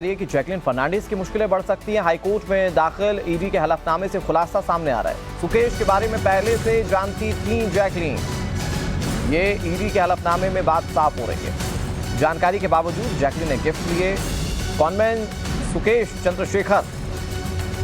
कि जैकलिन फर्नांडिस की मुश्किलें बढ़ सकती हैं। हाईकोर्ट में दाखिल ईडी के हलफनामे से खुलासा सामने आ रहा है। सुकेश के बारे में पहले से जानती थी जैकलिन, ये ईडी के हलफनामे में बात साफ हो रही है। जानकारी के बावजूद जैकलिन ने गिफ्ट लिए। कॉनमैन सुकेश चंद्रशेखर,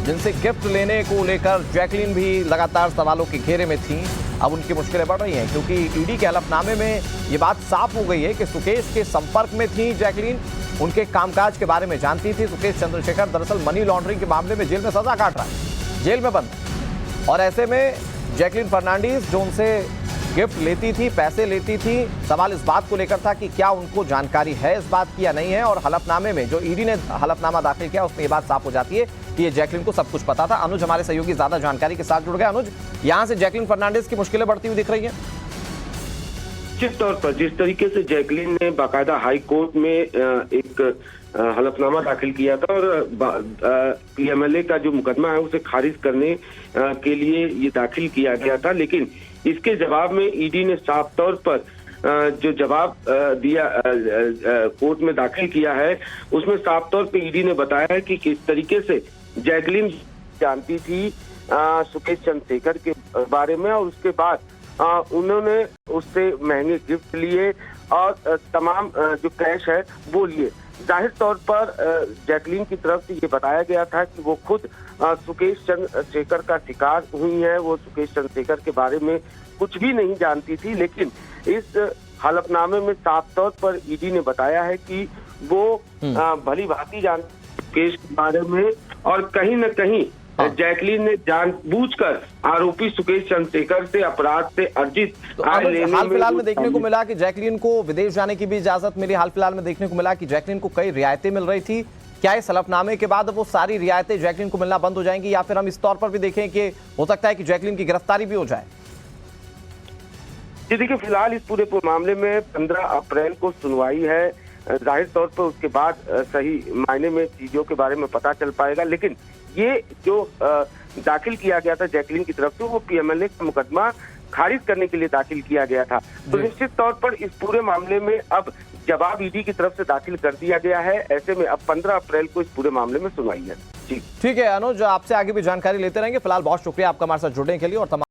जिनसे गिफ्ट लेने को लेकर जैकलिन भी लगातार सवालों के घेरे में थी, अब उनकी मुश्किलें बढ़ रही हैं क्योंकि ईडी के हलफनामे में ये बात साफ हो गई है कि सुकेश के संपर्क में थी जैकलिन, उनके कामकाज के बारे में जानती थी। सुकेश चंद्रशेखर दरअसल मनी लॉन्ड्रिंग के मामले में जेल में सजा काट रहा है, जेल में बंद। और ऐसे में जैकलिन फर्नांडिस जो उनसे गिफ्ट लेती थी, पैसे लेती थी, सवाल इस बात को लेकर था कि क्या उनको जानकारी है इस बात की या नहीं है। और हलफनामे में जो ईडी ने हलफनामा दाखिल किया उसमें ये बात साफ हो जाती है कि ये जैकलिन को सब कुछ पता था। अनुज हमारे सहयोगी ज्यादा जानकारी के साथ जुड़ गए। अनुज, यहाँ से जैकलिन फर्नांडिस की मुश्किलें बढ़ती हुई दिख रही हैं। निश्चित तौर पर जिस तरीके से जैकलिन ने बाकायदा हाई कोर्ट में एक हलफनामा दाखिल किया था और पीएमएलए का जो मुकदमा है उसे खारिज करने के लिए ये दाखिल किया गया था, लेकिन इसके जवाब में ईडी ने साफ तौर पर जो जवाब दिया कोर्ट में दाखिल किया है उसमें साफ तौर पर ईडी ने बताया है कि किस तरीके से जैकलिन जानती थी सुकेश चंद्रशेखर के बारे में और उसके बाद उन्होंने उससे महंगे गिफ्ट लिए और तमाम जो कैश है वो लिए। जाहिर तौर पर जैकलिन की तरफ से ये बताया गया था कि वो खुद सुकेश चंद्रशेखर का शिकार हुई है, वो सुकेश चंद्रशेखर के बारे में कुछ भी नहीं जानती थी। लेकिन इस हलफनामे में साफ तौर पर ईडी ने बताया है कि वो भली भांति जानती सुकेश के बारे में और कहीं न कहीं जैकलिन ने जानबूझकर आरोपी सुकेश चंद्रशेखर से अपराध से अर्जित आय लेने हाल फिलहाल में देखने को मिला कि जैकलिन को विदेश जाने की भी इजाजत मिली। हाल फिलहाल में देखने को मिला कि जैकलिन को कई रियायतें मिल रही थी। क्या इस हलफनामे के बाद वो सारी रियायतें जैकलिन को मिलना बंद हो जाएंगी या फिर हम इस तौर पर भी देखें कि हो सकता है कि जैकलिन की गिरफ्तारी भी हो जाए? जी देखिए, फिलहाल इस पूरे मामले में 15 अप्रैल को सुनवाई है। जाहिर तौर पर उसके बाद सही मायने में चीजों के बारे में पता चल पाएगा। लेकिन ये जो दाखिल किया गया था जैकलिन की तरफ से वो पीएमएलए का मुकदमा खारिज करने के लिए दाखिल किया गया था। तो निश्चित तौर पर इस पूरे मामले में अब जवाब ईडी की तरफ से दाखिल कर दिया गया है। ऐसे में अब 15 अप्रैल को इस पूरे मामले में सुनवाई है। जी ठीक है अनुज, आपसे आगे भी जानकारी लेते रहेंगे। फिलहाल बहुत शुक्रिया आपका हमारे साथ जुड़ने के लिए और